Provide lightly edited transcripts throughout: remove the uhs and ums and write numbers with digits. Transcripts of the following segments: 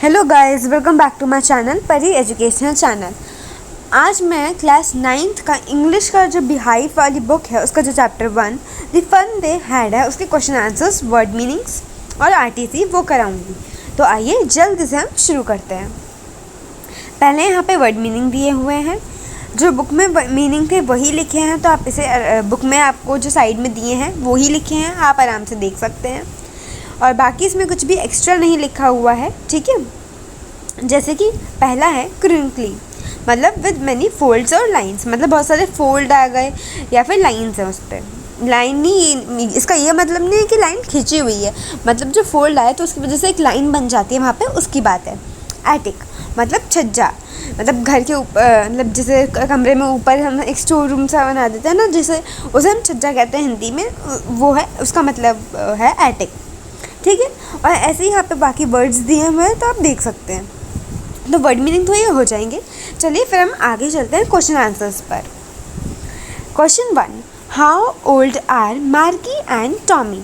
Hello guys, welcome back to my channel Pari educational channel. आज मैं class 9th का English का जो बिहाइव वाली बुक है उसका जो chapter 1 the fun they had है उसके क्वेश्चन आंसर्स, वर्ड मीनिंग्स और आरटीसी वो कराऊंगी। तो आइए जल्द से हम शुरू करते हैं। पहले यहाँ पे वर्ड मीनिंग दिए हुए हैं, जो बुक में मीनिंग थे वही लिखे हैं, तो आप इसे बुक में आपको जो साइड में दिए हैं वही लिखे हैं, आप आराम से देख सकते हैं। और बाकी इसमें कुछ भी एक्स्ट्रा नहीं लिखा हुआ है, ठीक है। जैसे कि पहला है क्रिंकली, मतलब विद मैनी फोल्ड्स और लाइंस, मतलब बहुत सारे फोल्ड आ गए या फिर लाइंस है उस पर। लाइन नहीं, इसका ये मतलब नहीं है कि लाइन खींची हुई है, मतलब जो फोल्ड आए तो उसकी वजह से एक लाइन बन जाती है वहाँ पे, उसकी बात है। एटिक मतलब छज्जा, मतलब घर के ऊपर, मतलब जैसे कमरे में ऊपर हम एक स्टोर रूम सा बना देते हैं ना, जैसे उसे हम छज्जा कहते हैं हिंदी में, वो है उसका मतलब है एटिक, ठीक है। और ऐसे ही यहाँ पे बाकी वर्ड्स दिए हुए हैं तो आप देख सकते हैं। तो वर्ड मीनिंग तो ये हो जाएंगे। चलिए फिर हम आगे चलते हैं क्वेश्चन आंसर्स पर। क्वेश्चन 1, हाउ ओल्ड आर मार्गी and Tommy?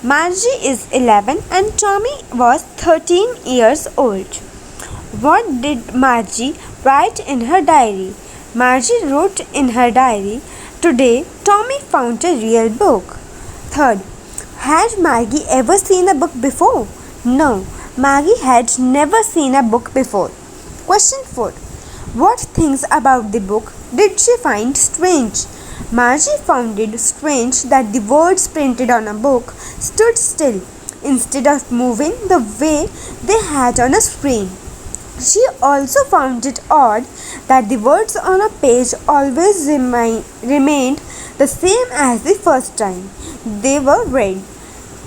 मार्जी is 11 and Tommy was 13 years old. What did Margie write in her diary? Margie wrote in her diary, today Tommy found a real book. Third, had Maggie ever seen a book before? No, Maggie had never seen a book before. Question 4. What things about the book did she find strange? Margie found it strange that the words printed on a book stood still instead of moving the way they had on a screen. She also found it odd that the words on a page always remained the same as the first time they were read.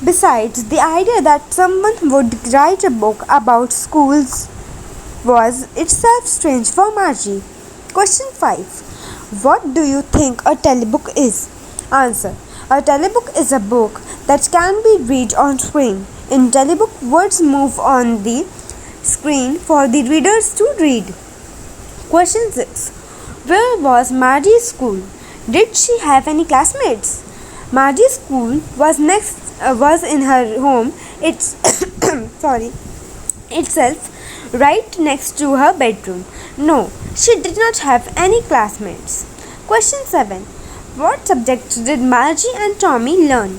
Besides, the idea that someone would write a book about schools was itself strange for Margie. Question 5. What do you think a telebook is? Answer. A telebook is a book that can be read on screen. In telebook, words move on the screen for the readers to read. Question 6. Where was Margie's school? Did she have any classmates? Margie's school was in her home. Itself, right next to her bedroom. No, she did not have any classmates. Question 7. What subjects did Margie and Tommy learn?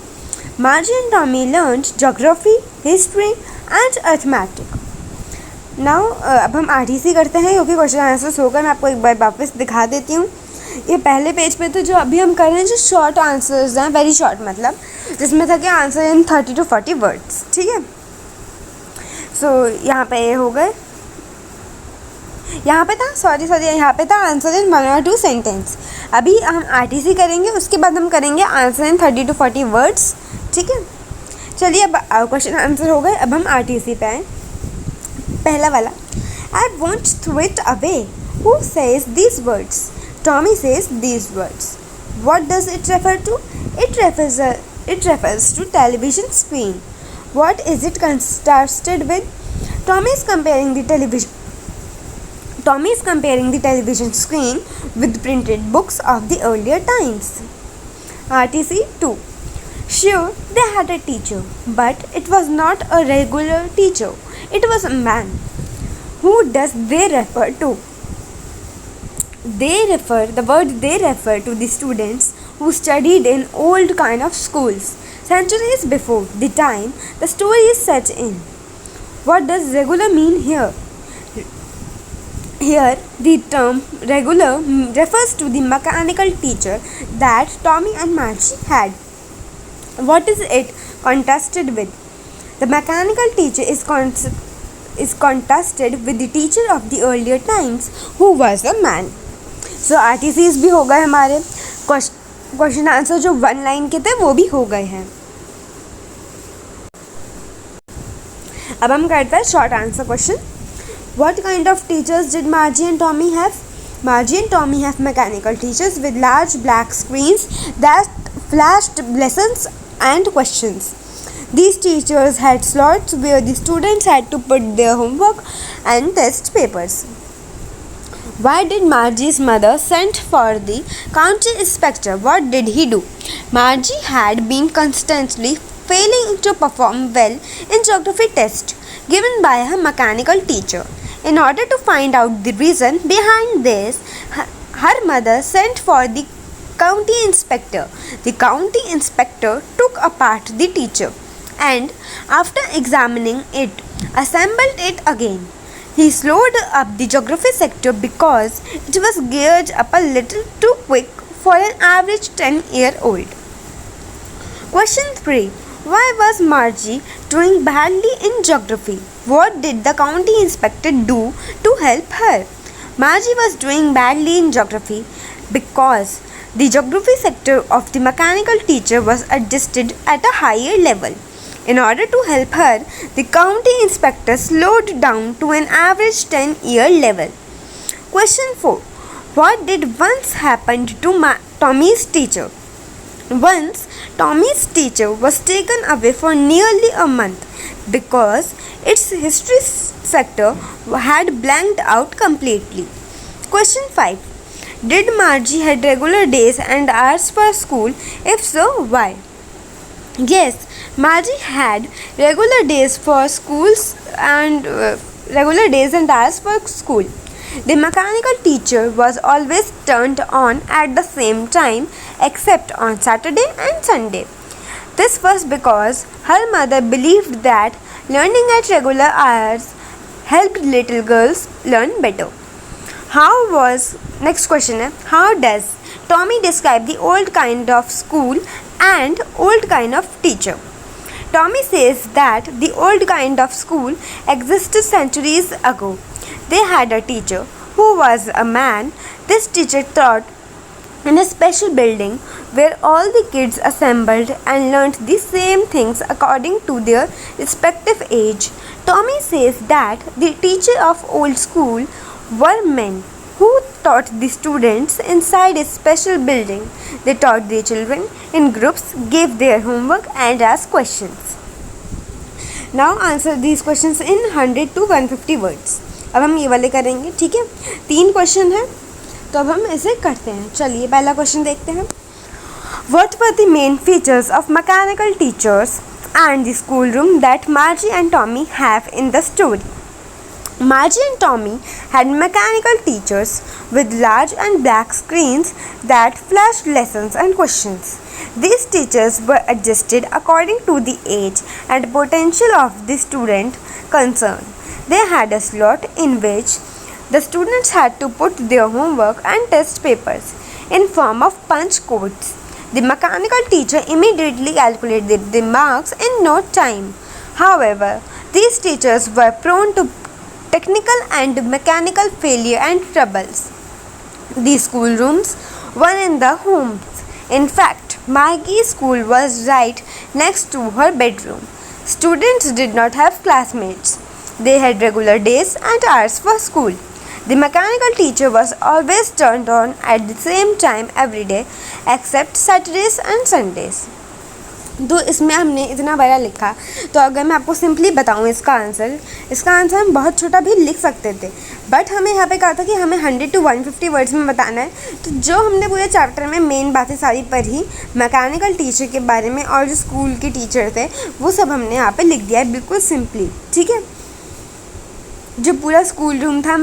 Margie and Tommy learned geography, history, and arithmetic. Now अब हम RTC करते हैं, क्योंकि question answers होकर मैं आपको एक बार वापस दिखा देती हूँ। ये पहले पेज पे तो जो अभी हम कर रहे हैं जो शॉर्ट आंसर्स हैं, वेरी शॉर्ट, मतलब जिसमें था कि आंसर इन 30 to 40 वर्ड्स, ठीक है। सो यहाँ पे ये हो गए, यहाँ पे था यहाँ पे था आंसर इन 1 or 2 सेंटेंस। अभी हम आरटीसी करेंगे, उसके बाद हम करेंगे आंसर इन 30 to 40 वर्ड्स, ठीक है। चलिए अब क्वेश्चन आंसर हो गए, अब हम आरटीसी पे आए। पहला वाला, I won't throw it away. Who says these words? Tommy says these words. What does it refer to? It refers to television screen. What is it contrasted with? Tommy is comparing the television screen with printed books of the earlier times. RTC 2. Sure, they had a teacher, but it was not a regular teacher. It was a man. Who does they refer to? The word they refer to the students who studied in old kind of schools, centuries before the time the story is set in. What does regular mean here? Here, the term regular refers to the mechanical teacher that Tommy and Margie had. What is it contrasted with? The mechanical teacher is contrasted with the teacher of the earlier times, who was a man. So RTCs भी हो गए हमारे, question answer जो 1 line के थे वो भी हो गए हैं। अब हम करते हैं short answer question. What kind of teachers did Margie and Tommy have? Margie and Tommy have mechanical teachers with large black screens that flashed lessons and questions. These teachers had slots where the students had to put their homework and test papers. Why did Margie's mother send for the county inspector? What did he do? Margie had been constantly failing to perform well in geography test. given by her mechanical teacher. In order to find out the reason behind this, her mother sent for the county inspector. The county inspector took apart the teacher and, after examining it, assembled it again. He slowed up the geography sector because it was geared up a little too quick for an average 10-year-old. Question 3. Why was Margie doing badly in geography? What did the county inspector do to help her? Margie was doing badly in geography because the geography sector of the mechanical teacher was adjusted at a higher level. In order to help her, the county inspector slowed down to an average 10-year level. Question 4. What did once happen to Tommy's teacher? Once, Tommy's teacher was taken away for nearly a month because its history sector had blanked out completely. Question 5. Did Margie had regular days and hours for school? If so, why? Yes, Margie had regular days for schools and regular days and hours for school. The mechanical teacher was always turned on at the same time except on Saturday and Sunday. This was because her mother believed that learning at regular hours helped little girls learn better. Next question है, how does Tommy describe the old kind of school and old kind of teacher? Tommy says that the old kind of school existed centuries ago. They had a teacher who was a man. This teacher taught in a special building where all the kids assembled and learnt the same things according to their respective age. Tommy says that the teacher of old school were men who taught the students inside a special building. They taught the children in groups, gave their homework and asked questions. Now answer these questions in 100 to 150 words. अब हम ये वाले करेंगे, ठीक है. 3 question है तो अब हम इसे करते हैं. चलिए पहला क्वेश्चन देखते हैं. What were the main features of mechanical teachers and the schoolroom that Margie and Tommy have in the story? Margie and Tommy had mechanical teachers with large and black screens that flashed lessons and questions. These teachers were adjusted according to the age and potential of the student concerned. They had a slot in which the students had to put their homework and test papers in form of punch codes. The mechanical teacher immediately calculated the marks in no time. However, these teachers were prone to technical and mechanical failure and troubles. The schoolrooms were in the homes. In fact, Maggie's school was right next to her bedroom. Students did not have classmates. They had regular days and hours for school. The mechanical teacher was always turned on at the same time every day except Saturdays and Sundays. तो इसमें हमने इतना बड़ा लिखा, तो अगर मैं आपको सिंपली बताऊं इसका आंसर हम बहुत छोटा भी लिख सकते थे, बट हमें यहाँ पे कहा था कि हमें 100 to 150 वर्ड्स में बताना है. तो जो हमने पूरे चैप्टर में मेन बातें सारी पढ़ी मैकेनिकल टीचर के बारे में और जो स्कूल के टीचर थे वो सब हमने यहाँ पे लिख दिया है बिल्कुल सिंपली. ठीक है, जो पूरा स्कूल रूम था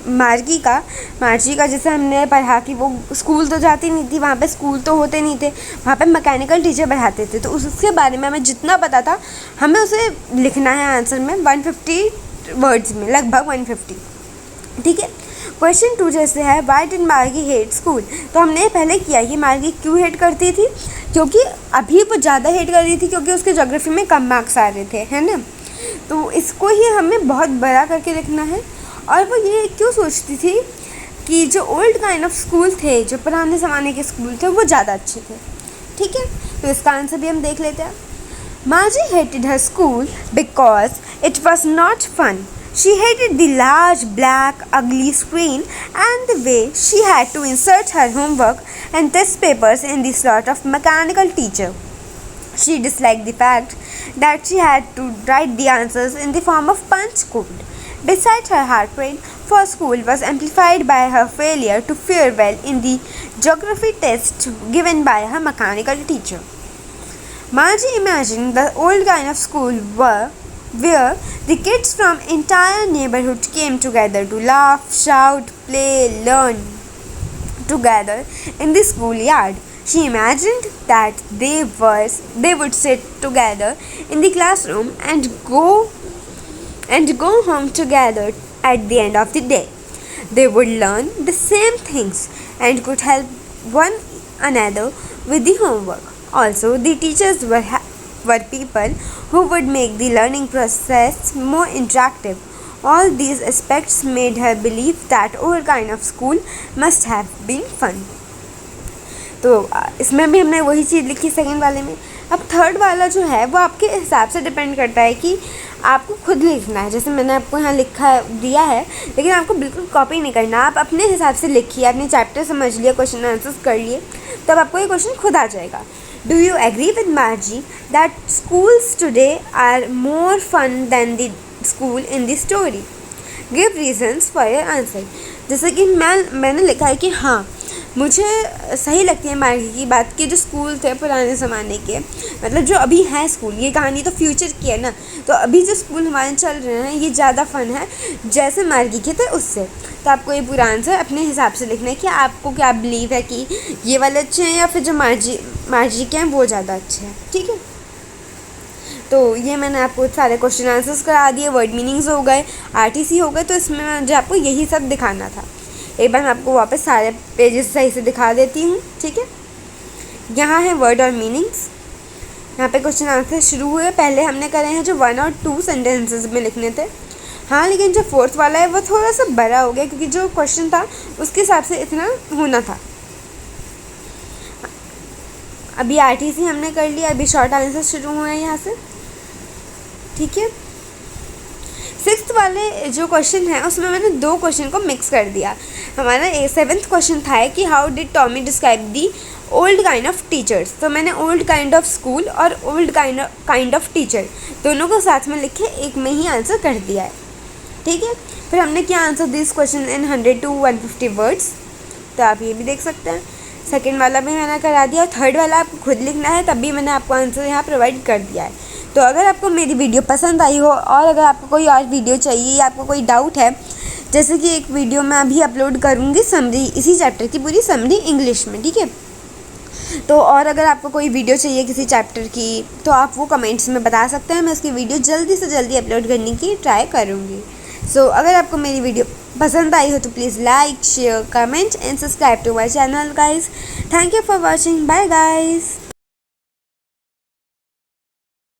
मार्जी का जैसे हमने पढ़ा कि वो स्कूल तो जाती नहीं थी, वहाँ पे स्कूल तो होते नहीं थे, वहाँ पे मैकेनिकल टीचर पढ़ाते थे. तो उसके बारे में हमें जितना पता था हमें उसे लिखना है आंसर में 150 वर्ड्स में, लगभग 150. ठीक है. क्वेश्चन 2 जैसे है, वाई डिड मार्गी हेट स्कूल. तो हमने पहले किया कि मार्गी क्यों हेट करती थी, क्योंकि अभी वो ज़्यादा हेट कर रही थी क्योंकि उसके ज्योग्राफी में कम मार्क्स आ रहे थे, है ना. तो इसको ही हमें बहुत बड़ा करके लिखना है. और वो ये क्यों सोचती थी कि जो ओल्ड काइंड ऑफ स्कूल थे, जो पुराने ज़माने के स्कूल थे, वो ज़्यादा अच्छे थे. ठीक है, तो इसका आंसर भी हम देख लेते हैं. Margie hated her school because it was not fun. She hated the large, black, ugly screen and the way she had to insert her homework and test papers in the slot of mechanical teacher. She disliked the fact that she had to write the answers in the form of punch code. Besides, her hatred for school was amplified by her failure to fare well in the geography test given by her mechanical teacher. Margie imagined the old kind of school where the kids from entire neighborhood came together to laugh, shout, play, learn together in the schoolyard. She imagined that they would sit together in the classroom and go home together at the end of the day. They would learn the same things and could help one another with the homework. Also, the teachers were people who would make the learning process more interactive. All these aspects made her believe that our kind of school must have been fun. तो इसमें भी हमने वही चीज़ लिखी second वाले में. अब third वाला जो है वो आपके हिसाब से डिपेंड करता है कि आपको खुद लिखना है. जैसे मैंने आपको यहाँ लिखा दिया है, लेकिन आपको बिल्कुल कॉपी नहीं करना. आप अपने हिसाब से लिखिए, अपने चैप्टर समझ लिए, क्वेश्चन आंसर्स कर लिए, तब आपको ये क्वेश्चन खुद आ जाएगा. Do you agree with Margie that schools today are more fun than the school in the story? Give reasons for your answer. जैसे कि मैंने लिखा है कि हाँ, मुझे सही लगती है मार्गी की बात कि जो स्कूल थे पुराने ज़माने के, मतलब जो अभी है स्कूल, ये कहानी तो फ्यूचर की है ना, तो अभी जो स्कूल हमारे चल रहे हैं ये ज़्यादा फ़न है जैसे मार्गी के थे उससे. तो आपको ये पूरा आंसर अपने हिसाब से लिखना है कि आपको क्या बिलीव है कि ये वाले अच्छे हैं या फिर जो मार्जी के हैं वो ज़्यादा अच्छे हैं. ठीक है, तो ये मैंने आपको सारे क्वेश्चन आंसर्स करा दिए, वर्ड मीनिंग्स हो गए, आरटीसी हो गए. तो इसमें मुझे आपको यही सब दिखाना था. एक बार मैं आपको वापस सारे पेजेस सही से दिखा देती हूँ. ठीक है, यहाँ है वर्ड और मीनिंग्स. यहाँ पे क्वेश्चन आंसर शुरू हुए. पहले हमने करे हैं जो 1 और 2 सेंटेंसेस में लिखने थे. हाँ, लेकिन जो फोर्थ वाला है वो थोड़ा सा बड़ा हो गया क्योंकि जो क्वेश्चन था उसके हिसाब से इतना होना था. अभी आरटीसी हमने कर लिया, अभी शॉर्ट आंसर शुरू हुए हैं यहाँ से. ठीक है, सिक्स्थ वाले जो क्वेश्चन है उसमें मैंने 2 क्वेश्चन को मिक्स कर दिया. हमारा 7th क्वेश्चन था कि how did Tommy describe the old kind of teachers. तो मैंने ओल्ड काइंड ऑफ स्कूल और ओल्ड काइंड ऑफ टीचर दोनों को साथ में लिखे एक में ही आंसर कर दिया है. ठीक है, फिर हमने क्या answer this question in 100 to 150 words. तो आप ये भी देख सकते हैं. सेकेंड वाला भी मैंने करा दिया और थर्ड वाला आपको खुद लिखना है, तभी मैंने आपको आंसर यहाँ प्रोवाइड कर दिया है. तो अगर आपको मेरी वीडियो पसंद आई हो और अगर आपको कोई और वीडियो चाहिए या आपको कोई डाउट है, जैसे कि एक वीडियो मैं अभी अपलोड करूँगी समरी, इसी चैप्टर की पूरी समरी इंग्लिश में. ठीक है, तो और अगर आपको कोई वीडियो चाहिए किसी चैप्टर की तो आप वो कमेंट्स में बता सकते हैं. मैं उसकी वीडियो जल्दी से जल्दी अपलोड करने की ट्राई करूँगी. सो अगर आपको मेरी वीडियो पसंद आई हो तो please like, share, comment and subscribe to my channel guys. Thank you for watching. Bye guys.